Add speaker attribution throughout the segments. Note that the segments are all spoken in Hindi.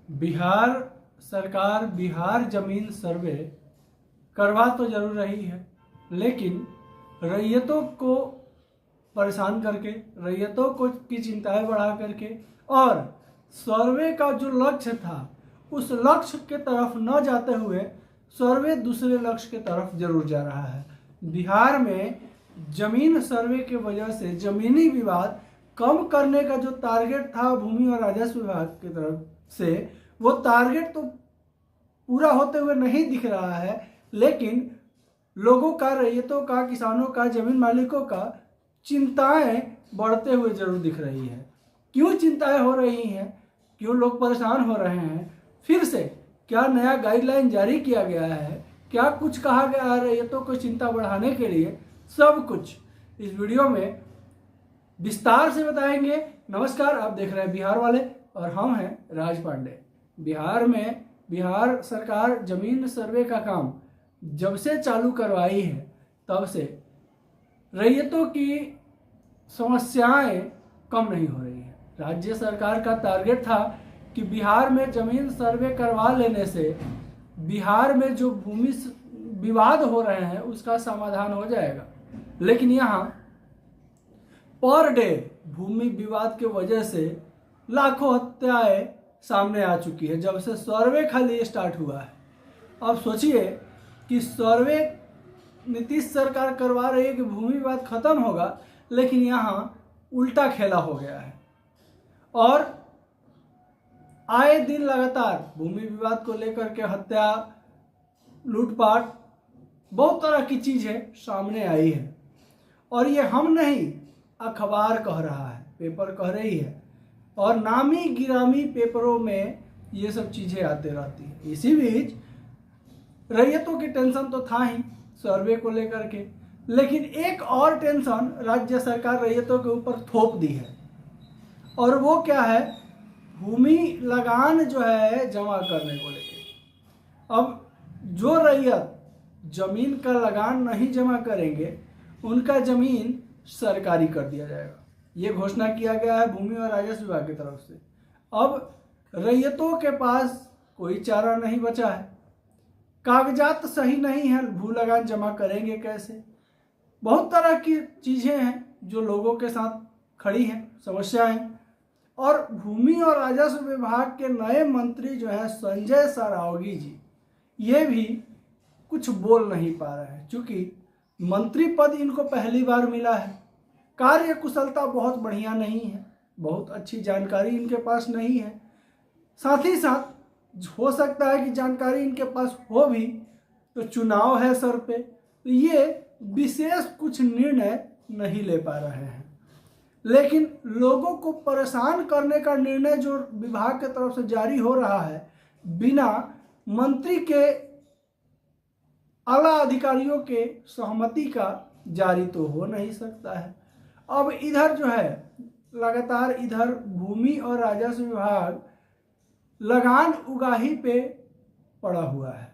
Speaker 1: बिहार सरकार बिहार जमीन सर्वे करवा तो जरूर रही है, लेकिन रैयतों को परेशान करके, रैयतों को की चिंताएं बढ़ा करके और सर्वे का जो लक्ष्य था उस लक्ष्य के तरफ न जाते हुए सर्वे दूसरे लक्ष्य के तरफ जरूर जा रहा है। बिहार में जमीन सर्वे के वजह से जमीनी विवाद कम करने का जो टारगेट था भूमि और राजस्व विभाग की तरफ से, वो टारगेट तो पूरा होते हुए नहीं दिख रहा है, लेकिन लोगों का, रैयतों का, किसानों का, जमीन मालिकों का चिंताएं बढ़ते हुए जरूर दिख रही है। क्यों चिंताएं हो रही हैं, क्यों लोग परेशान हो रहे हैं, फिर से क्या नया गाइडलाइन जारी किया गया है, क्या कुछ कहा गया है रैयतों को चिंता बढ़ाने के लिए, सब कुछ इस वीडियो में विस्तार से बताएंगे। नमस्कार, आप देख रहे हैं बिहार वाले और हम हैं राज पांडे। बिहार में बिहार सरकार जमीन सर्वे का काम जब से चालू करवाई है तब से रैयतों की समस्याएं कम नहीं हो रही हैं। राज्य सरकार का टारगेट था कि बिहार में जमीन सर्वे करवा लेने से बिहार में जो भूमि विवाद हो रहे हैं उसका समाधान हो जाएगा, लेकिन यहाँ पर डे भूमि विवाद के वजह से लाखों हत्याएं सामने आ चुकी है जब से सर्वे खाली स्टार्ट हुआ है। अब सोचिए कि सर्वे नीतीश सरकार करवा रही है कि भूमि विवाद खत्म होगा, लेकिन यहाँ उल्टा खेला हो गया है और आए दिन लगातार भूमि विवाद को लेकर के हत्या, लूटपाट, बहुत तरह की चीजें सामने आई है। और ये हम नहीं, अखबार कह रहा है, पेपर कह रही है और नामी गिरामी पेपरों में ये सब चीजें आते रहती हैं। इसी बीच रैयतों की टेंशन तो था ही सर्वे को लेकर के, लेकिन एक और टेंशन राज्य सरकार रैयतों के ऊपर थोप दी है और वो क्या है, भूमि लगान जो है जमा करने को लेकर। अब जो रैयत जमीन का लगान नहीं जमा करेंगे उनका जमीन सरकारी कर दिया जाएगा, ये घोषणा किया गया है भूमि और राजस्व विभाग की तरफ से। अब रैयतों के पास कोई चारा नहीं बचा है, कागजात सही नहीं है, भू लगान जमा करेंगे कैसे, बहुत तरह की चीजें हैं जो लोगों के साथ खड़ी हैं, समस्याएं। और भूमि और राजस्व विभाग के नए मंत्री जो है संजय सरावगी जी, ये भी कुछ बोल नहीं पा रहे हैं, क्योंकि मंत्री पद इनको पहली बार मिला है। कार्य कुशलता बहुत बढ़िया नहीं है, बहुत अच्छी जानकारी इनके पास नहीं है, साथ ही साथ हो सकता है कि जानकारी इनके पास हो भी तो चुनाव है सर पे, तो ये विशेष कुछ निर्णय नहीं ले पा रहे हैं। लेकिन लोगों को परेशान करने का निर्णय जो विभाग की तरफ से जारी हो रहा है, बिना मंत्री के, आला अधिकारियों के सहमति का जारी तो हो नहीं सकता है। अब इधर जो है लगातार इधर भूमि और राजस्व विभाग लगान उगाही पे पड़ा हुआ है।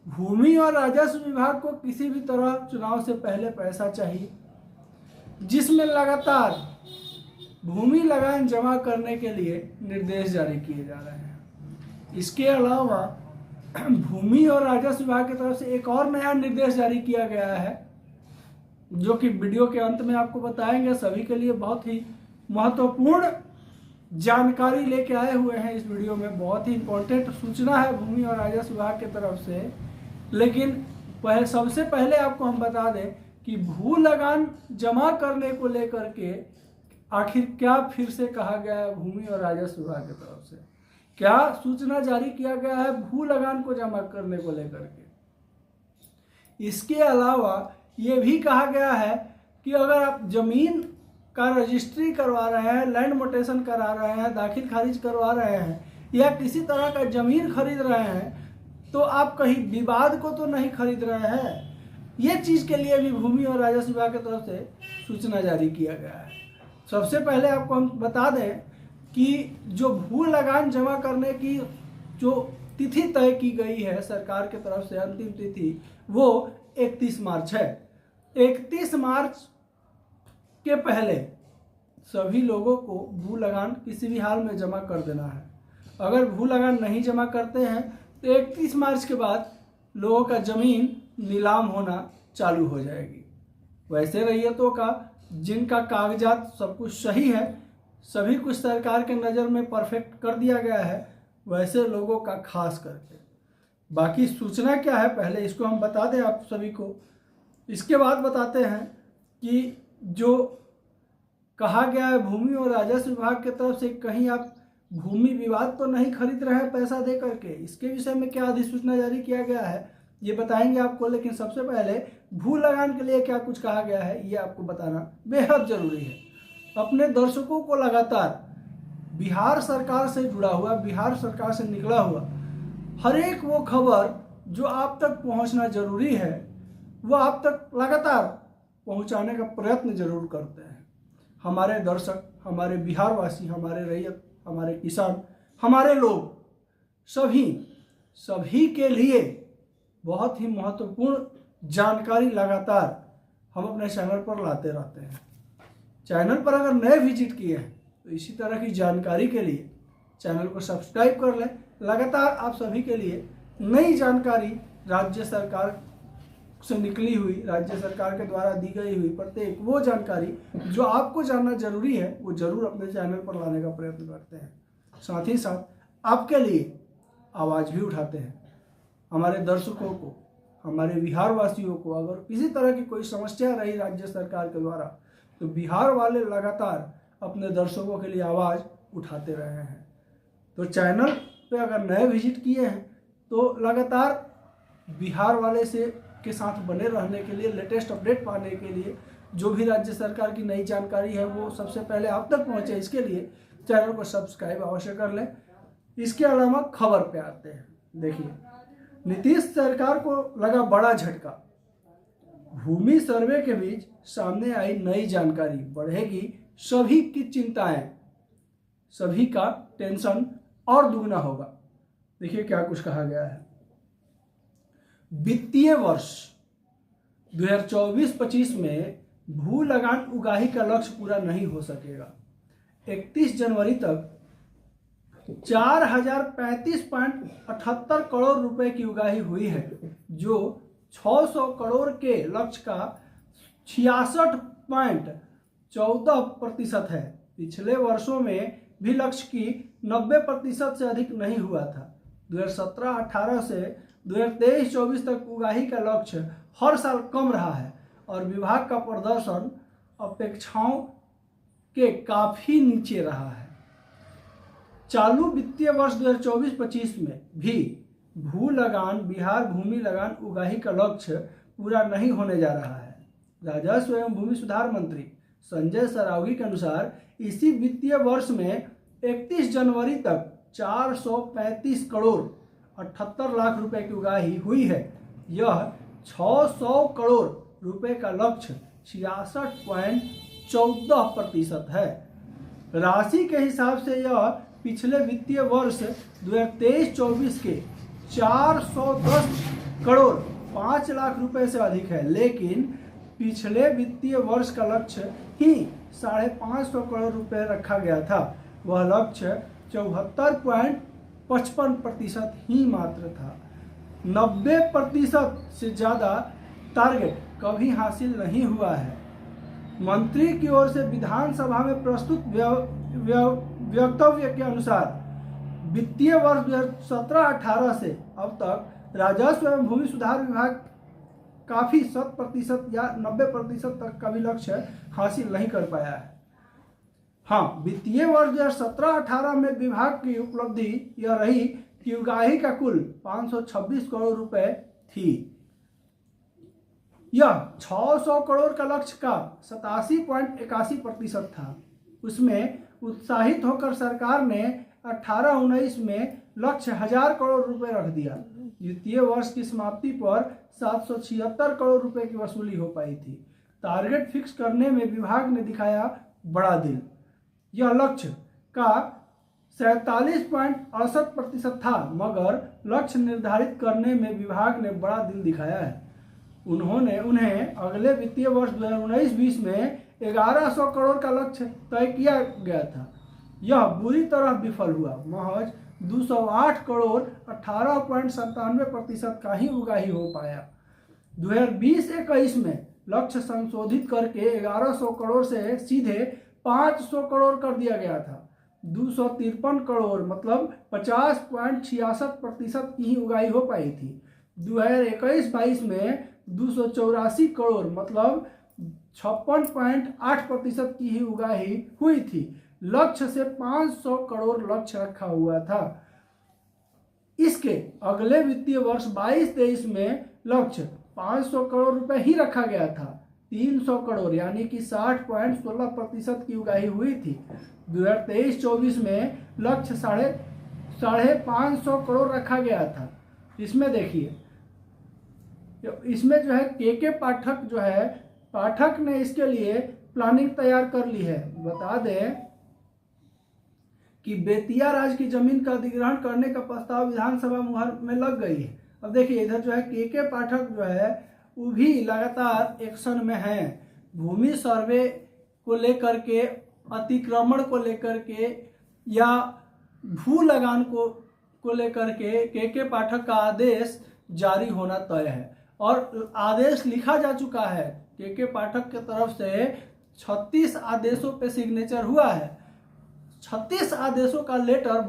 Speaker 1: भूमि और राजस्व विभाग को किसी भी तरह चुनाव से पहले पैसा चाहिए, जिसमें लगातार भूमि लगान जमा करने के लिए निर्देश जारी किए जा रहे हैं। इसके अलावा भूमि और राजस्व विभाग की तरफ से एक और नया निर्देश जारी किया गया है, जो कि वीडियो के अंत में आपको बताएंगे। सभी के लिए बहुत ही महत्वपूर्ण जानकारी लेके आए हुए हैं इस वीडियो में, बहुत ही इंपॉर्टेंट सूचना है भूमि और राजस्व विभाग की तरफ से। लेकिन सबसे पहले आपको हम बता दें कि भू लगान जमा करने को लेकर के आखिर क्या फिर से कहा गया है भूमि और राजस्व विभाग की तरफ से, क्या सूचना जारी किया गया है भू लगान को जमा करने को लेकर के। इसके अलावा ये भी कहा गया है कि अगर आप जमीन का रजिस्ट्री करवा रहे हैं, लैंड मोटेशन करा रहे हैं, दाखिल खारिज करवा रहे हैं या किसी तरह का जमीन खरीद रहे हैं, तो आप कहीं विवाद को तो नहीं खरीद रहे हैं। ये चीज के लिए भी भूमि और राजस्व विभाग की तरफ से सूचना जारी किया गया है। सबसे पहले आपको हम बता दें कि जो भू लगान जमा करने की जो तिथि तय की गई है सरकार की तरफ से, अंतिम तिथि वो 31 मार्च है। 31 मार्च के पहले सभी लोगों को भू लगान किसी भी हाल में जमा कर देना है। अगर भू लगान नहीं जमा करते हैं तो 31 मार्च के बाद लोगों का ज़मीन नीलाम होना चालू हो जाएगी। वैसे रैयतों का जिनका कागजात सब कुछ सही है, सभी कुछ सरकार के नज़र में परफेक्ट कर दिया गया है, वैसे लोगों का खास करके। बाकी सूचना क्या है पहले इसको हम बता दें आप सभी को, इसके बाद बताते हैं कि जो कहा गया है भूमि और राजस्व विभाग की तरफ से कहीं आप भूमि विवाद तो नहीं खरीद रहे हैं पैसा दे करके, इसके विषय में क्या अधिसूचना जारी किया गया है ये बताएंगे आपको। लेकिन सबसे पहले भू लगान के लिए क्या कुछ कहा गया है ये आपको बताना बेहद जरूरी है। अपने दर्शकों को लगातार बिहार सरकार से जुड़ा हुआ, बिहार सरकार से निकला हुआ हर एक वो खबर जो आप तक पहुंचना जरूरी है वो आप तक लगातार पहुंचाने का प्रयत्न जरूर करते हैं। हमारे दर्शक, हमारे बिहारवासी, हमारे रैयत, हमारे किसान, हमारे लोग सभी के लिए बहुत ही महत्वपूर्ण जानकारी लगातार हम अपने चैनल पर लाते रहते हैं। चैनल पर अगर नए विजिट किए हैं तो इसी तरह की जानकारी के लिए चैनल को सब्सक्राइब कर लें। लगातार आप सभी के लिए नई जानकारी राज्य सरकार से निकली हुई, राज्य सरकार के द्वारा दी गई हुई प्रत्येक वो जानकारी जो आपको जानना जरूरी है वो जरूर अपने चैनल पर लाने का प्रयत्न करते हैं। साथ ही साथ आपके लिए आवाज़ भी उठाते हैं। हमारे दर्शकों को, हमारे बिहार वासियों को अगर किसी तरह की कोई समस्या रही राज्य सरकार के द्वारा तो बिहार वाले लगातार अपने दर्शकों के लिए आवाज़ उठाते रहे हैं। तो चैनल पे अगर नए विजिट किए हैं तो लगातार बिहार वाले से के साथ बने रहने के लिए, लेटेस्ट अपडेट पाने के लिए, जो भी राज्य सरकार की नई जानकारी है वो सबसे पहले आप तक पहुंचे, इसके लिए चैनल को सब्सक्राइब अवश्य कर लें। इसके अलावा खबर पे आते हैं। देखिए, नीतीश सरकार को लगा बड़ा झटका। भूमि सर्वे के बीच सामने आई नई जानकारी, बढ़ेगी सभी की चिंताएं, सभी का टेंशन और दुगना होगा। देखिए क्या कुछ कहा गया है। वित्तीय वर्ष 2024-25 में भू लगान उगाही का लक्ष्य पूरा नहीं हो सकेगा। 31 जनवरी तक 4035.78 करोड़ रुपए की उगाही हुई है, जो 600 करोड़ के लक्ष्य का 66.14% है। पिछले वर्षों में भी लक्ष्य की 90% से अधिक नहीं हुआ था। 2017-18 से 2023-24 तक उगाही का लक्ष्य हर साल कम रहा है और विभाग का प्रदर्शन अपेक्षाओं के काफी नीचे रहा है। चालू वित्तीय वर्ष 2024-25 में भी भू लगान, बिहार भूमि लगान उगाही का लक्ष्य पूरा नहीं होने जा रहा है। राजस्व एवं भूमि सुधार मंत्री संजय सरावगी के अनुसार इसी वित्तीय वर्ष में 31 जनवरी तक 435 करोड़ 78 लाख रुपए की उगाही हुई है। यह 600 करोड़ रुपए का लक्ष्य 66.14% है। राशि के हिसाब से यह पिछले वित्तीय वर्ष 2023-24 के 410 करोड़ 5 लाख रुपए से अधिक है, लेकिन पिछले वित्तीय वर्ष का लक्ष्य ही 550 करोड़ रुपए रखा गया था। वह लक्ष्य 74.55% ही मात्र था। 90% से ज़्यादा टारगेट कभी हासिल नहीं हुआ है। मंत्री की ओर से विधानसभा में प्रस्तुत वक्तव्य के अनुसार वित्तीय वर्ष 2017-18 से अब तक राजस्व एवं भूमि सुधार विभाग काफी 100% या 90% तक का भी लक्ष्य हासिल नहीं कर पाया है। हाँ, वित्तीय वर्ष 2017-18 में विभाग की उपलब्धि यह रही कि उगाही का कुल 526 करोड़ रुपए थी। यह 600 करोड़ का लक्ष्य का 87.81% था। उसमें उत्साहित होकर सरकार ने 18-19 में लक्ष्य 1000 करोड़ रुपए रख दिया। वित्तीय वर्ष की समाप्ति पर 776 करोड़ रुपए की वसूली हो पाई थी। टारगेट फिक्स करने में विभाग ने दिखाया बड़ा दिल। यह लक्ष्य का 47.68% था, मगर लक्ष्य निर्धारित करने में विभाग ने बड़ा दिल दिखाया है। उन्हें अगले वित्तीय वर्ष 2019-20 में 1100 करोड़ का लक्ष्य तय किया गया था। यह बुरी तरह विफल हुआ। महज 208 करोड़ 18.97% का ही उगाही हो पाया। 2020-21 में लक्ष्य संशोधित करके 1100 करोड़ से सीधे 500 करोड़ कर दिया गया था। 253 करोड़ मतलब 50.66% की ही उगाही हो पाई थी। 2021-22 में 284 करोड़ मतलब 56.8% की ही उगाही हुई थी। लक्ष्य से 500 करोड़ लक्ष्य रखा हुआ था। इसके अगले वित्तीय वर्ष 22-23 में लक्ष्य 500 करोड़ रुपए ही रखा गया था। 300 करोड़ यानी कि 60.16% की उगाही हुई थी। 2023-24 में लक्ष्य साढ़े 500 करोड़ रखा गया था। इसमें देखिए, इसमें जो है के पाठक जो है, पाठक ने इसके लिए प्लानिंग तैयार कर ली है। बता दें कि बेतिया राज्य की जमीन का अधिग्रहण करने का प्रस्ताव विधानसभा मुहर में लग गई है। अब देखिए इधर जो है के पाठक जो है वो भी लगातार एक्शन में है। भूमि सर्वे को लेकर के, अतिक्रमण को लेकर के या भू लगान को लेकर के पाठक का आदेश जारी होना तय है और आदेश लिखा जा चुका है। के पाठक की तरफ से 36 आदेशों पे सिग्नेचर हुआ है। 36 आदेशों का लेटर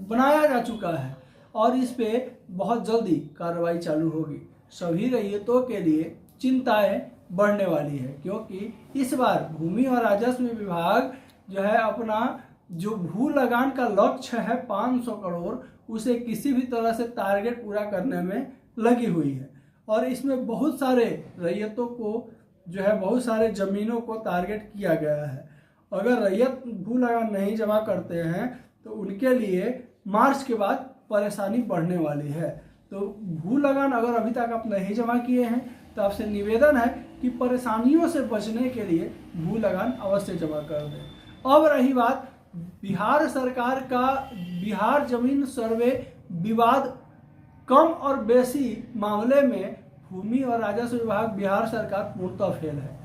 Speaker 1: बनाया जा चुका है और इस पे बहुत जल्दी कार्रवाई चालू होगी। सभी रैयतों के लिए चिंताएं बढ़ने वाली है, क्योंकि इस बार भूमि और राजस्व विभाग जो है अपना जो भू लगान का लक्ष्य है 500 करोड़, उसे किसी भी तरह से टारगेट पूरा करने में लगी हुई है। और इसमें बहुत सारे रैयतों को जो है, बहुत सारे जमीनों को टारगेट किया गया है। अगर रैयत भू लगान नहीं जमा करते हैं तो उनके लिए मार्च के बाद परेशानी बढ़ने वाली है। तो भू लगान अगर अभी तक आप नहीं जमा किए हैं तो आपसे निवेदन है कि परेशानियों से बचने के लिए भू लगान अवश्य जमा कर दें। अब रही बात बिहार सरकार का बिहार जमीन सर्वे विवाद कम और बेसी मामले में भूमि और राजस्व विभाग बिहार सरकार पूर्णतः फेल है।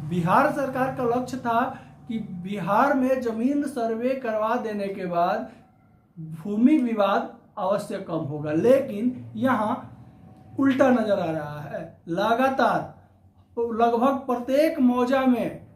Speaker 1: बिहार सरकार का लक्ष्य था कि बिहार में जमीन सर्वे करवा देने के बाद भूमि विवाद अवश्य कम होगा, लेकिन यहाँ उल्टा नजर आ रहा है। लगातार लगभग प्रत्येक मौजा में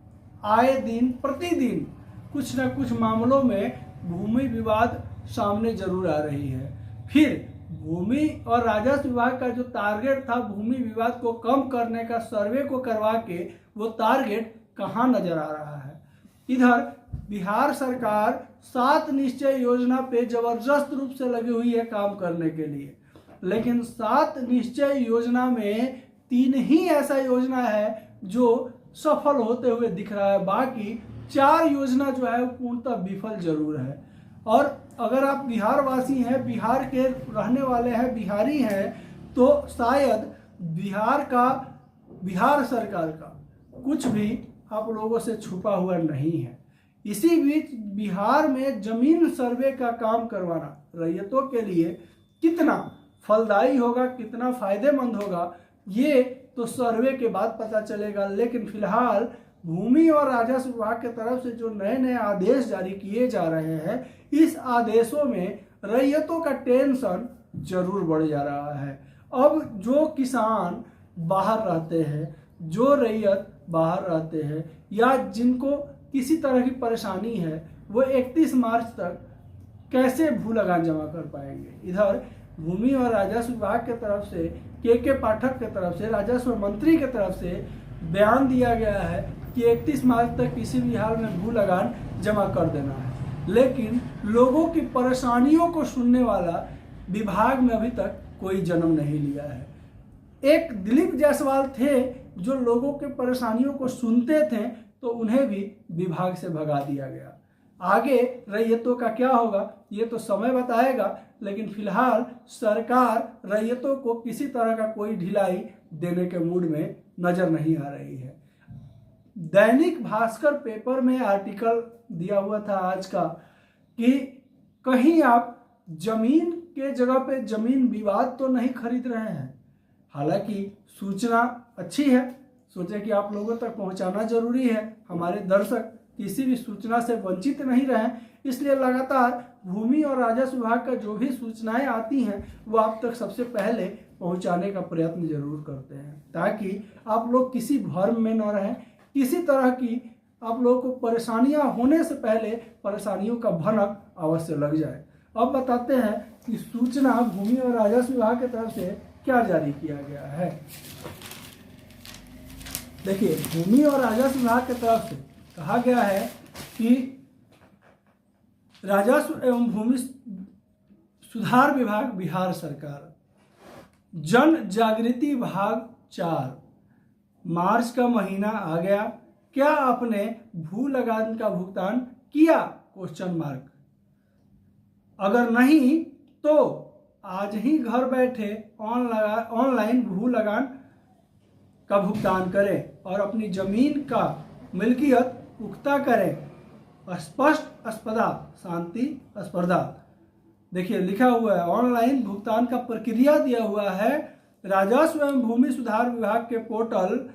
Speaker 1: आए दिन प्रतिदिन कुछ न कुछ मामलों में भूमि विवाद सामने जरूर आ रही है। फिर भूमि और राजस्व विभाग का जो टारगेट था भूमि विवाद को कम करने का, सर्वे को करवा के, वो टारगेट कहाँ नजर आ रहा है। इधर बिहार सरकार 7 निश्चय योजना पे जबरदस्त रूप से लगी हुई है काम करने के लिए, लेकिन 7 निश्चय योजना में 3 ही ऐसा योजना है जो सफल होते हुए दिख रहा है। बाकी 4 योजना जो है पूर्णतः विफल जरूर है। और अगर आप बिहार वासी हैं, बिहार के रहने वाले हैं, बिहारी हैं, तो शायद बिहार सरकार का कुछ भी आप लोगों से छुपा हुआ नहीं है। इसी बीच बिहार में जमीन सर्वे का काम करवाना रैयतों के लिए कितना फलदायी होगा, कितना फायदेमंद होगा, ये तो सर्वे के बाद पता चलेगा। लेकिन फिलहाल भूमि और राजस्व विभाग की तरफ से जो नए नए आदेश जारी किए जा रहे हैं, इस आदेशों में रैयतों का टेंशन जरूर बढ़ जा रहा है। अब जो किसान बाहर रहते हैं, जो रैयत बाहर रहते हैं या जिनको किसी तरह की परेशानी है, वो 31 मार्च तक कैसे भू लगान जमा कर पाएंगे। इधर भूमि और राजस्व विभाग की तरफ से, के पाठक की तरफ से, राजस्व मंत्री की तरफ से बयान दिया गया है कि 31 मार्च तक किसी भी हाल में भू लगान जमा कर देना है। लेकिन लोगों की परेशानियों को सुनने वाला विभाग में अभी तक कोई जन्म नहीं लिया है। एक दिलीप जायसवाल थे जो लोगों के परेशानियों को सुनते थे, तो उन्हें भी विभाग से भगा दिया गया। आगे रैयतों का क्या होगा ये तो समय बताएगा, लेकिन फिलहाल सरकार रैयतों को किसी तरह का कोई ढिलाई देने के मूड में नजर नहीं आ रही है। दैनिक भास्कर पेपर में आर्टिकल दिया हुआ था आज का कि कहीं आप जमीन के जगह पे जमीन विवाद तो नहीं खरीद रहे हैं। हालांकि सूचना अच्छी है, सोचे कि आप लोगों तक पहुंचाना जरूरी है, हमारे दर्शक किसी भी सूचना से वंचित नहीं रहें, इसलिए लगातार भूमि और राजस्व विभाग का जो भी सूचनाएं आती हैं वो आप तक सबसे पहले पहुंचाने का प्रयत्न जरूर करते हैं, ताकि आप लोग किसी भ्रम में न रहें, किसी तरह की आप लोगों को परेशानियां होने से पहले परेशानियों का भनक अवश्य लग जाए। अब बताते हैं कि सूचना भूमि और राजस्व विभाग की तरफ से क्या जारी किया गया है। देखिए, भूमि और राजस्व विभाग की तरफ से कहा गया है कि राजस्व एवं भूमि सुधार विभाग बिहार सरकार जन जागृति भाग 4, मार्च का महीना आ गया, क्या आपने भू लगान का भुगतान किया? Question mark. अगर नहीं तो आज ही घर बैठे ऑनलाइन भू लगान का भुगतान करें और अपनी जमीन का मिल्कियत पुख्ता करें। स्पष्ट स्पर्धा शांति स्पर्धा। देखिए लिखा हुआ है, ऑनलाइन भुगतान का प्रक्रिया दिया हुआ है। राजस्व एवं भूमि सुधार विभाग के पोर्टल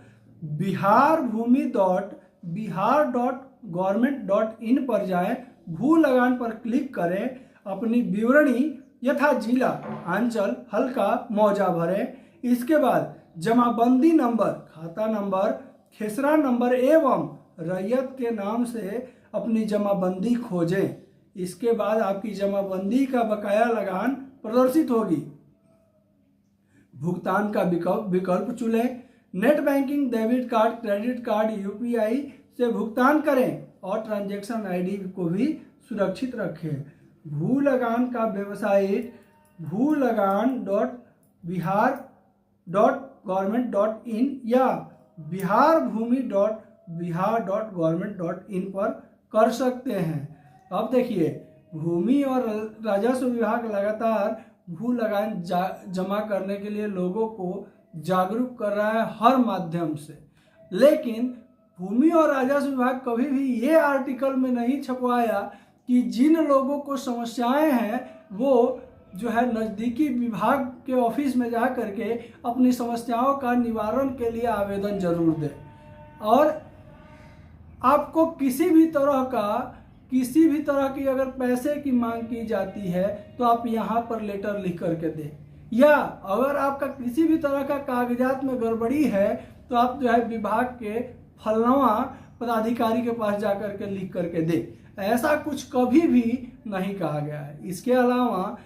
Speaker 1: bihar.bihar.government.in पर जाएं, भू लगान पर क्लिक करें, अपनी विवरणी यथा जिला, अंचल, हल्का, मौजा भरें। इसके बाद जमाबंदी नंबर, खाता नंबर, खेसरा नंबर एवं रैयत के नाम से अपनी जमाबंदी खोजें। इसके बाद आपकी जमाबंदी का बकाया लगान प्रदर्शित होगी। भुगतान का विकल्प चुनें। Net banking, debit card, credit card, UPI से भुगतान करें और ट्रांजैक्शन आईडी को भी सुरक्षित रखें। भू लगान का वेबसाइट bhulagan.bihar.government.in या biharbhumi.bihar.government.in पर कर सकते हैं। अब देखिए, भूमि और राजस्व विभाग लगातार भू लगान जमा करने के लिए लोगों को जागरूक कर रहा है हर माध्यम से, लेकिन भूमि और राजस्व विभाग कभी भी ये आर्टिकल में नहीं छपवाया कि जिन लोगों को समस्याएं हैं वो जो है नज़दीकी विभाग के ऑफिस में जा करके अपनी समस्याओं का निवारण के लिए आवेदन जरूर दें। और आपको किसी भी तरह की अगर पैसे की मांग की जाती है तो आप यहाँ पर लेटर लिख करके दें, या अगर आपका किसी भी तरह का कागजात में गड़बड़ी है तो आप जो है विभाग के फलनवा पदाधिकारी के पास जा करके लिख करके दें। ऐसा कुछ कभी भी नहीं कहा गया है। इसके अलावा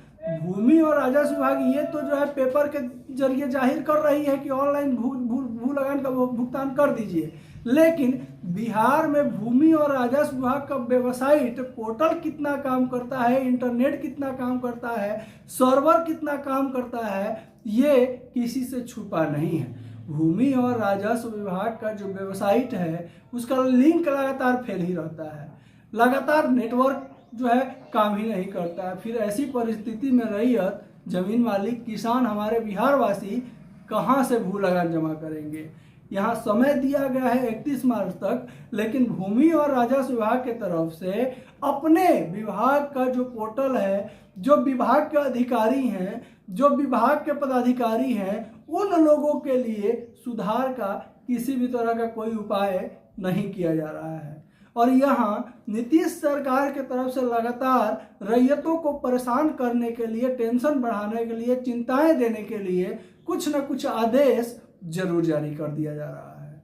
Speaker 1: भूमि और राजस्व विभाग ये तो जो है पेपर के जरिए जाहिर कर रही है कि ऑनलाइन भू लगान का भुगतान कर दीजिए, लेकिन बिहार में भूमि और राजस्व विभाग का वेबसाइट पोर्टल कितना काम करता है, इंटरनेट कितना काम करता है, सर्वर कितना काम करता है, ये किसी से छुपा नहीं है। भूमि और राजस्व विभाग का जो वेबसाइट है उसका लिंक लगातार फेल ही रहता है, लगातार नेटवर्क जो है काम ही नहीं करता है। फिर ऐसी परिस्थिति में रैयत, जमीन मालिक, किसान, हमारे बिहार वासी कहाँ से भू लगान जमा करेंगे। यहाँ समय दिया गया है 31 मार्च तक, लेकिन भूमि और राजस्व विभाग के तरफ से अपने विभाग का जो पोर्टल है, जो विभाग के अधिकारी हैं, जो विभाग के पदाधिकारी हैं, उन लोगों के लिए सुधार का किसी भी तरह का कोई उपाय नहीं किया जा रहा है। और यहाँ नीतीश सरकार के तरफ से लगातार रैयतों को परेशान करने के लिए, टेंशन बढ़ाने के लिए, चिंताएं देने के लिए कुछ न कुछ आदेश जरूर जारी कर दिया जा रहा है।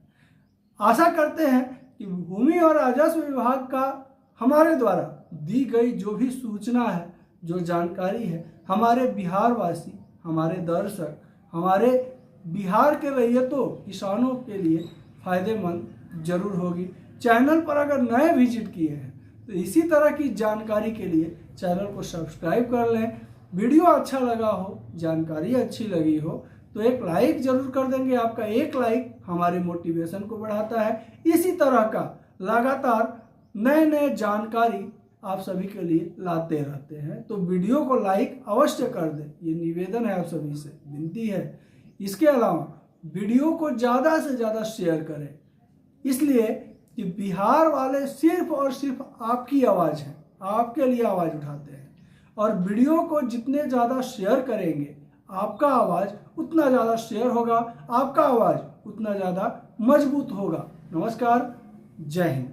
Speaker 1: आशा करते हैं कि भूमि और राजस्व विभाग का हमारे द्वारा दी गई जो भी सूचना है, जो जानकारी है, हमारे बिहार वासी, हमारे दर्शक, हमारे बिहार के रैयतों, किसानों के लिए फायदेमंद जरूर होगी। चैनल पर अगर नए विजिट किए हैं तो इसी तरह की जानकारी के लिए चैनल को सब्सक्राइब कर लें। वीडियो अच्छा लगा हो, जानकारी अच्छी लगी हो तो एक लाइक जरूर कर देंगे। आपका एक लाइक हमारे मोटिवेशन को बढ़ाता है। इसी तरह का लगातार नए नए जानकारी आप सभी के लिए लाते रहते हैं, तो वीडियो को लाइक अवश्य कर दें, ये निवेदन है आप सभी से, विनती है। इसके अलावा वीडियो को ज़्यादा से ज़्यादा शेयर करें, इसलिए कि बिहार वाले सिर्फ और सिर्फ आपकी आवाज़ है, आपके लिए आवाज़ उठाते हैं। और वीडियो को जितने ज़्यादा शेयर करेंगे, आपका आवाज़ उतना ज़्यादा शेयर होगा, आपका आवाज़ उतना ज़्यादा मजबूत होगा। नमस्कार, जय हिंद।